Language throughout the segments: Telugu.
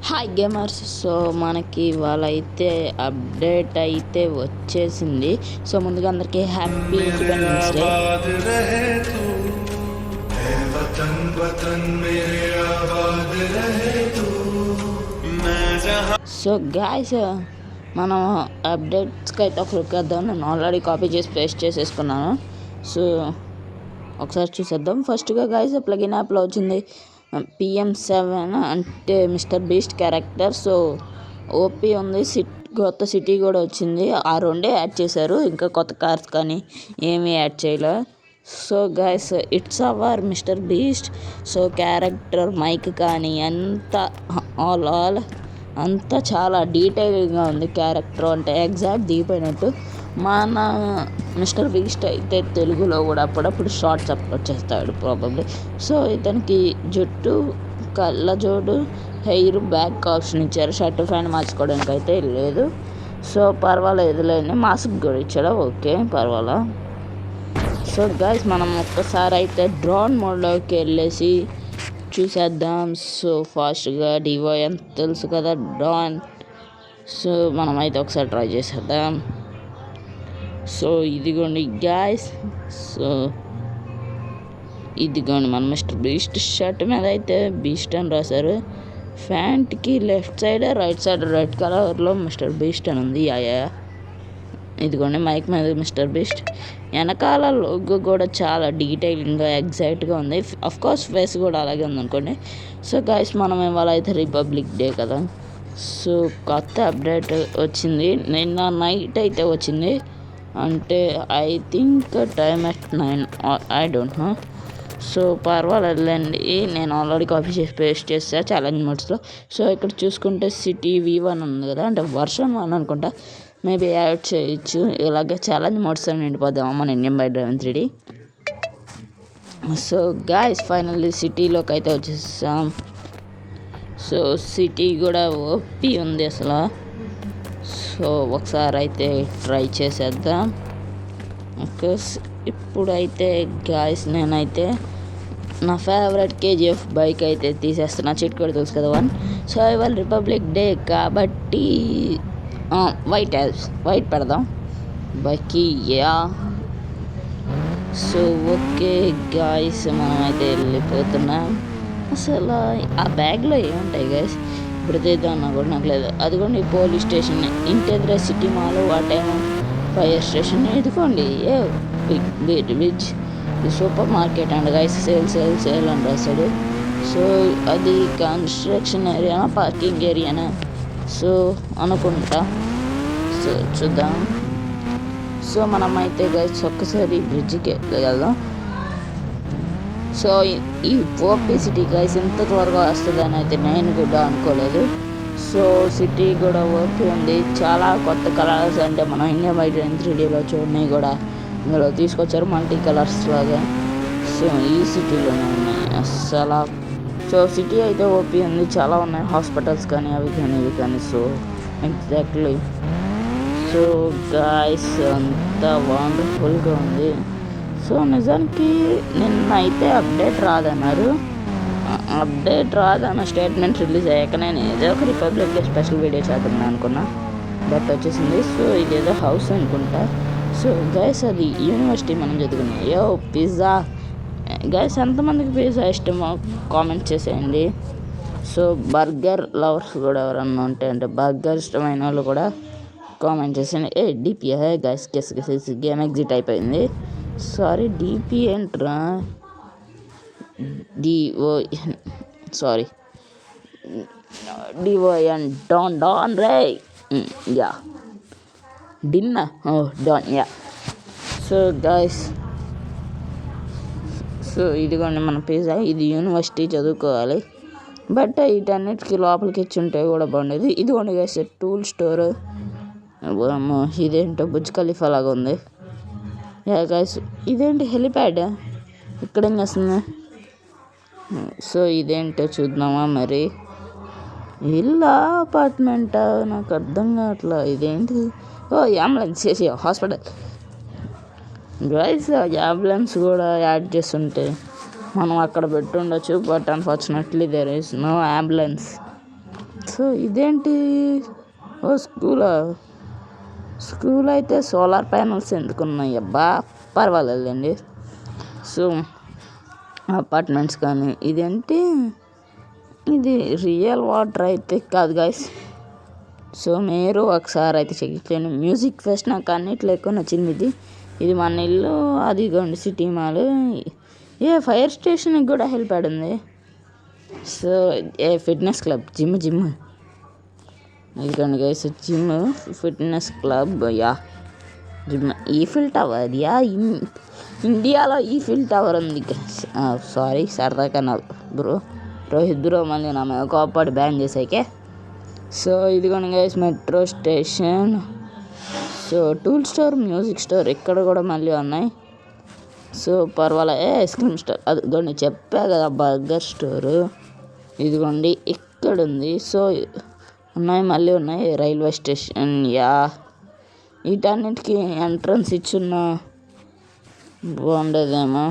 Hi gamers. సో మనకి ఇవాళ అయితే అప్డేట్ అయితే వచ్చేసింది. సో ముందుగా అందరికీ happy independence day. So guys, మనం అప్డేట్స్కి అయితే ఒక లుక్ వేద్దాం. నేను ఆల్రెడీ కాపీ చేసి పేస్ట్ చేసేసుకున్నాను. సో ఒకసారి చూసేద్దాం. ఫస్ట్గా గాయ్స్ ప్లగిన్ యాప్లో వచ్చింది PM7 అంటే mister beast character. So OP ఉంది. కొత్త సిటీ కూడా వచ్చింది. ఆ రెండే యాడ్ చేశారు, ఇంకా కొత్త కార్స్ కానీ ఏమీ యాడ్ చేయలే. So guys, it's our mister beast. So character mic కానీ అంతా ఆల్ అంతా చాలా డీటెయిల్గా ఉంది. క్యారెక్టర్ అంటే ఎగ్జాక్ట్ దిగిపోయినట్టు. మన మిస్టర్ బీస్ట్ అయితే తెలుగులో కూడా అప్పుడప్పుడు షార్ట్స్ అప్లోడ్ చేస్తాడు ప్రాబబ్లీ. సో ఇతనికి జుట్టు, కళ్ళజోడు, హెయిర్, బ్యాక్ ఆప్షన్ ఇచ్చారు. షర్ట్ ప్యాంట్ మార్చుకోవడానికి అయితే లేదు. సో పర్వాలేదులేండి. మాస్క్ కూడా ఇచ్చాడు, ఓకే పర్వాలా. సో గైస్, మనం ఒక్కసారి అయితే డ్రోన్ మోడ్లోకి వెళ్ళేసి చూసేద్దాం. సో ఫాస్ట్గా డివో అని తెలుసు కదా, డ్రోన్. సో మనమైతే ఒకసారి ట్రై చేసేద్దాం. సో ఇదిగోండి గాయ్స్. సో ఇదిగోండి మన మిస్టర్ బీస్ట్ షర్ట్ మీద అయితే బీస్ట్ అని రాశారు. ప్యాంట్కి left side right side red కలర్లో మిస్టర్ బీస్ట్ అని ఉంది. ఇదిగోండి మైక్ మీద మిస్టర్ బీస్ట్. వెనకాల లోగో కూడా చాలా డీటెయిలింగ్గా ఎగ్జాక్ట్గా ఉంది. అఫ్కోర్స్ ఫేస్ కూడా అలాగే ఉంది అనుకోండి. సో గైస్, మనం ఇవాళ అయితే రిపబ్లిక్ డే కదా. సో కొత్త అప్డేట్ వచ్చింది. నిన్న నైట్ అయితే వచ్చింది. అంటే I think time at 9, I don't know. So పర్వాలేదులేండి. నేను ఆల్రెడీ కాపీ చేసి పేస్ట్ చేస్తా ఛాలెంజ్ మోడ్స్లో. సో ఇక్కడ చూసుకుంటే సిటీ V1 ఉంది కదా, అంటే వర్షన్ 1 అనుకుంటా. మేబీ యాడ్ చేయొచ్చు. ఇలాగే ఛాలెంజ్ మోడ్స్ అని నిండిపోదాం మన Indian bike driving 3D. So guys, finally సిటీలోకి అయితే వచ్చేసాం. సో సిటీ కూడా ఓపీ ఉంది అసలు. సో ఒకసారి అయితే ట్రై చేసేద్దాం. ఓకే, ఇప్పుడైతే గాయ్స్ నేనైతే నా ఫేవరెట్ KGF బైక్ అయితే తీసేస్తున్నా. చిట్ కూడా తెలుసు కదా 1. సో ఇవాళ రిపబ్లిక్ డే కాబట్టి వైట్ పెడదాం బైక్కి. సో ఓకే గాయ్స్, మనమైతే వెళ్ళిపోతున్నాం. అసలు ఆ బ్యాగ్లో ఏముంటాయి గాయ్స్? ఇప్పుడు తీద్దామన్నా కూడా నాకు లేదు. అదిగోండి పోలీస్ స్టేషన్, ఇంటెద్ర సిటీ మాల్, వాటేమో ఫైర్ స్టేషన్. ఇదిగోండి బిగ్ బ్రిడ్జ్. ఇది supermarket and guys. Sale అని రాశాడు. సో అది కన్స్ట్రక్షన్ ఏరియానా పార్కింగ్ ఏరియానా సో అనుకుంటా. సో చూద్దాం. సో మనమైతే గైస్ ఒక్కసారి బ్రిడ్జ్కి వెళ్దాం. సో ఈ ఓపీ సిటీ గైస్ ఇంత త్వరగా వస్తుందని అయితే నేను కూడా అనుకోలేదు. సో సిటీ కూడా ఓపీ ఉంది. చాలా కొత్త కలర్స్, అంటే మనం ఇండియా బై డ్రైవింగ్ 3Dలో చూడని కూడా ఇందులో తీసుకొచ్చారు, మల్టీ కలర్స్ లాగా. సో ఈ సిటీలోనే ఉన్నాయి అస్సలు. సో సిటీ అయితే ఓపీ ఉంది, చాలా ఉన్నాయి. హాస్పిటల్స్ కానీ అవి కానీ ఇవి కానీ. So exactly. సో గాయ్స్, అంతా వండర్ఫుల్గా ఉంది. సో నిజానికి నిన్న అయితే అప్డేట్ రాదన్న స్టేట్మెంట్ రిలీజ్ అయ్యాక నేను ఏదో ఒక రిపబ్లిక్ డే స్పెషల్ వీడియో చేద్దాం అనుకున్నా, బట్ వచ్చేసింది. సో ఇదేదో హౌస్ అనుకుంటా. సో గైస్, అది యూనివర్సిటీ మనం చదువుకున్నాం. పిజ్జా గైస్, ఎంతమందికి పిజ్జా ఇష్టమో కామెంట్ చేసేయండి. సో బర్గర్ లవర్స్ కూడా ఎవరన్నా ఉంటే, అంటే బర్గర్ ఇష్టమైన వాళ్ళు కూడా కామెంట్ చేసేయండి. DP guys, guess game exit అయిపోయింది. సారీ, DP ఏంట్రా, DON డాన్ రే. డిన్నా డాన్. సో గైస్, సో ఇదిగోండి మన పిజ్జా. ఇది యూనివర్సిటీ చదువుకోవాలి, బట్ వీటన్నిటికీ లోపలికి ఇచ్చి ఉంటే కూడా బాగుండేది. ఇదిగోండి గైస్ టూల్ స్టోర్. ఇదేంటో బుర్జ్ ఖలీఫా లాగా ఉంది. గైస్, ఇదేంటి హెలిప్యాడ్ ఇక్కడ ఏం చేస్తుంది? సో ఇదేంటో చూద్దామా మరి. ఇల్లా అపార్ట్మెంటా నాకు అర్థం కావట్లా. ఇదేంటి? అంబులెన్స్ చేసి హాస్పిటల్. గైస్, అంబులెన్స్ కూడా యాడ్ చేస్తుంటే మనం అక్కడ పెట్టుండొచ్చు, but unfortunately there is no ambulance. So ఇదేంటి? ఓ స్కూల్ అయితే సోలార్ ప్యానల్స్ ఎందుకున్నాయి అబ్బా? పర్వాలేదండి. సో అపార్ట్మెంట్స్ కానీ ఇదేంటి? ఇది రియల్ వాటర్ అయితే కాదు గాయస్. సో మీరు ఒకసారి అయితే చెక్ చేయండి. మ్యూజిక్ ఫెస్ట్ నాకు అన్నిట్లో ఎక్కువ నచ్చింది. ఇది మన ఇల్లు, అదిగోండి సిటీ మాల్. ఫైర్ స్టేషన్కి కూడా హెల్ప్ ఉంది. సో ఫిట్నెస్ క్లబ్, జిమ్ ఇదిగోండి guys, gym, fitness club, gym. Eiffel tower, ఇండియాలో ఈఫిల్ టవర్ ఉంది. సారీ సరదాగా నా రోహిత్ బ్రో మళ్ళీ నా మీద కోపాడు బ్యాన్ చేసాకే. సో ఇదిగోండి guys metro station. So tool store, music store ఇక్కడ కూడా మళ్ళీ ఉన్నాయి. సో పర్వాలే. ఐస్ క్రీమ్ స్టోర్, అదిగోండి చెప్పా కదా, బర్గర్ స్టోరు ఇదిగోండి ఇక్కడ ఉంది. సో మళ్ళీ ఉన్నాయి. రైల్వే స్టేషన్, వీటన్నిటికీ ఎంట్రన్స్ ఇచ్చున్న బాగుండేదేమో.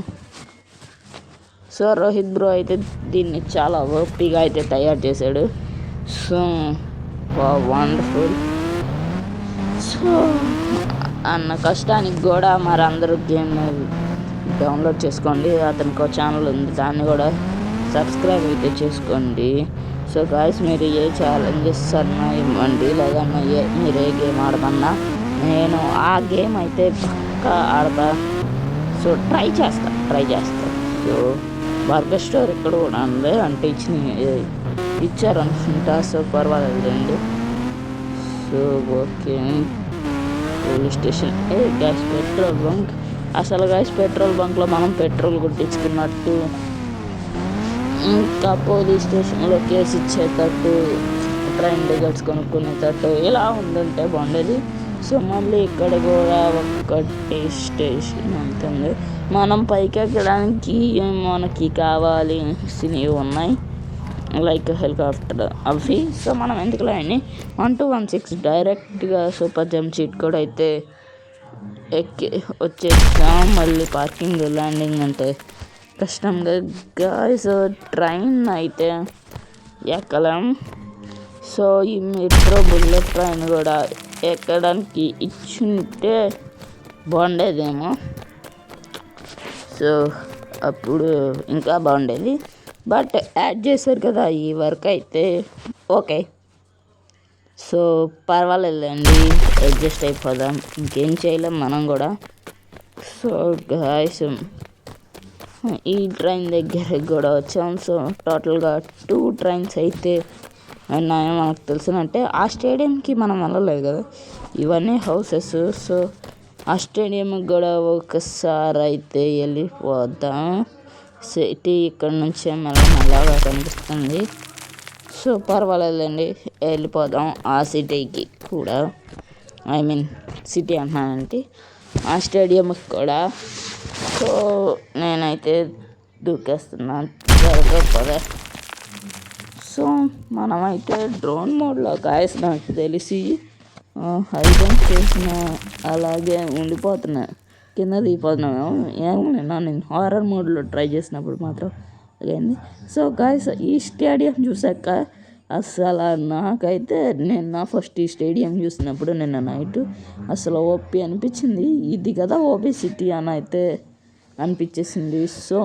సో రోహిత్ బ్రో అయితే దీన్ని చాలా ఓపిగా అయితే తయారు చేశాడు. So wonderful. సో అన్న కష్టానికి కూడా మరి అందరూ గేమ్ డౌన్లోడ్ చేసుకోండి. అతనికి ఒక ఛానల్ ఉంది, దాన్ని కూడా సబ్స్క్రైబ్ అయితే చేసుకోండి. సో గాయస్, మీరు ఏ ఛాలెంజెస్ అన్నా ఇవ్వండి, లేదన్నా మీరు ఏ గేమ్ ఆడమన్నా నేను ఆ గేమ్ అయితే పక్కా ఆడతా. సో ట్రై చేస్తా. సో బర్గర్ స్టోర్ ఇక్కడ కూడా ఉంది, అంటే ఇచ్చారు అనుకుంటా. సో పర్వాలేదండి. So okay. Police station, gas petrol bunk. అసలు గ్యాస్ పెట్రోల్ బంక్లో మనం పెట్రోల్ కొట్టించుకున్నట్టు, ఇంకా పోలీస్ స్టేషన్లో కేసు ఇచ్చేటట్టు, ట్రైన్ టికెట్స్ కొనుక్కునేటట్టు ఇలా ఉండుంటే బాగుండేది. సో మళ్ళీ ఇక్కడ కూడా ఒకటి స్టేషన్ ఉంటుంది. మనం పైకి ఎక్కడానికి మనకి కావాల్సినవి ఉన్నాయి, లైక్ హెలికాప్టర్ అవి. సో మనం ఎందుకులే అని 1216 డైరెక్ట్గా సూపర్ జంప్ సీట్ కూడా అయితే ఎక్కి వచ్చేసాం. మళ్ళీ పార్కింగ్, ల్యాండింగ్ అంటే కష్టంగా గాయస్. ట్రైన్ అయితే ఎక్కలేం. సో ఈ మెట్రో బుల్లెట్ ట్రైన్ కూడా ఎక్కడానికి ఇచ్చుంటే బాగుండేదేమో. సో అప్పుడు ఇంకా బాగుండేది, బట్ యాడ్ చేశారు కదా ఈ వర్క్ అయితే ఓకే. సో పర్వాలేదండి, అడ్జస్ట్ అయిపోదాం, ఇంకేం చేయలేం మనం కూడా. సో గాయస్, ఈ ట్రైన్ దగ్గరికి కూడా వచ్చాం. సో టోటల్గా 2 ట్రైన్స్ అయితే ఉన్నాయో మనకు తెలిసినట్టే. ఆ స్టేడియంకి మనం వెళ్ళలేదు కదా, ఇవన్నీ హౌసెస్. సో ఆ స్టేడియంకి కూడా ఒకసారి అయితే వెళ్ళిపోద్దాం. సిటీ ఇక్కడ నుంచే మెల్లగా కనిపిస్తుంది. సో పర్వాలేదండి, వెళ్ళిపోదాం ఆ సిటీకి కూడా. ఐ మీన్ సిటీ అంటున్నానంటే ఆ స్టేడియంకి కూడా. సో నేనైతే దూకేస్తున్నాను, త్వరగా పదా. సో మనమైతే డ్రోన్ మోడ్లో గాయస్ నాకు తెలిసి హైజంప్ చేసిన అలాగే ఉండిపోతున్నా, కింద దిగిపోతున్నాము. నేను హారర్ మోడ్లో ట్రై చేసినప్పుడు మాత్రం అయింది. సో గాయస్, ఈ స్టేడియం చూసాక అసలు నాకైతే నిన్న ఫస్ట్ ఈ స్టేడియం చూసినప్పుడు నిన్న నైట్ అసలు ఓపీ అనిపించింది. ఇది కదా ఓపీ సిటీ అని అయితే అనిపించేసింది. సో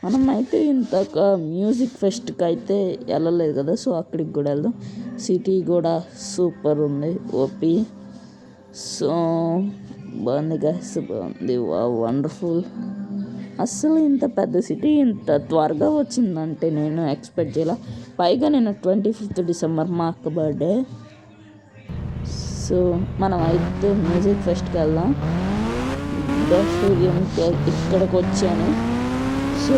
మనమైతే ఇంతక మ్యూజిక్ ఫెస్ట్కి అయితే వెళ్ళలేదు కదా, సో అక్కడికి కూడా వెళ్దాం. సిటీ కూడా సూపర్ ఉంది, ఓపీ. సో బాగుంది గాయస్, బాగుంది, వండర్ఫుల్. అస్సలు ఇంత పెద్ద సిటీ ఇంత త్వరగా వచ్చిందంటే నేను ఎక్స్పెక్ట్ చేయాల. పైగా నేను 25th డిసెంబర్ మా అక్క బర్త్డే. సో మనం అయితే మ్యూజిక్ ఫెస్ట్కి వెళ్దాం. స్టేడియంకి ఇక్కడికి వచ్చాను. సో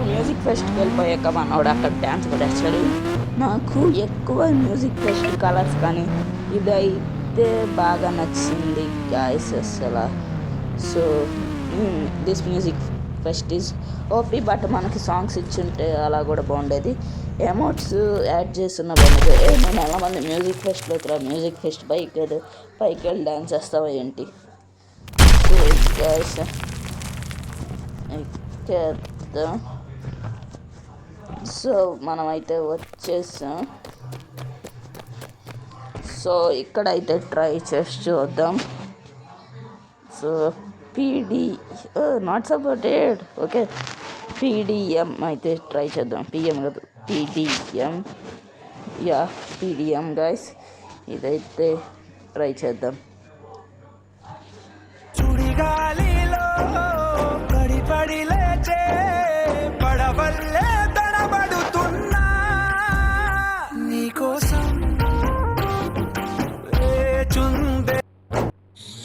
మ్యూజిక్ ఫెస్ట్కి వెళ్ళిపోయాక మనోడు అక్కడ డ్యాన్స్ కూడా వేస్తాడు. నాకు ఎక్కువ మ్యూజిక్ ఫెస్ట్ కలర్స్ కానీ ఇదైతే బాగా నచ్చింది గాయస్ అసలు. So this music pest is OP, but మనకి సాంగ్స్ ఇచ్చుంటే అలా కూడా బాగుండేది. ఎమోట్స్ యాడ్ చేస్తున్న బాగుండేది. నేను ఎలా మంది మ్యూజిక్ ఫెస్ట్లోకి రా, మ్యూజిక్ ఫెస్ట్ పైకి వెళ్ళి డ్యాన్స్ చేస్తావా ఏంటి? సో గాయస్ సో మనమైతే వచ్చేసాం. సో ఇక్కడైతే ట్రై చేసి చూద్దాం. So PD not supported. Okay, PDM అయితే ట్రై చేద్దాం. పిఎం కాదు, పీడిఎం. యా, పీడిఎం గైస్, ఇదైతే ట్రై చేద్దాం. సుడిగాలిలో పడి పడి లేచే పడవల్లే తడబడుతున్నా నీకోసం వేచుందే.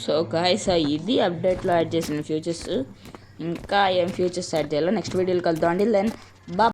సో గాయస్, ఇది అప్డేట్లో యాడ్ చేసిన ఫ్యూచర్స్. ఇంకా ఏం ఫ్యూచర్స్ యాడ్ చేయాలో నెక్స్ట్ వీడియోలో కలుద్దాం అండి. దెన్ బా.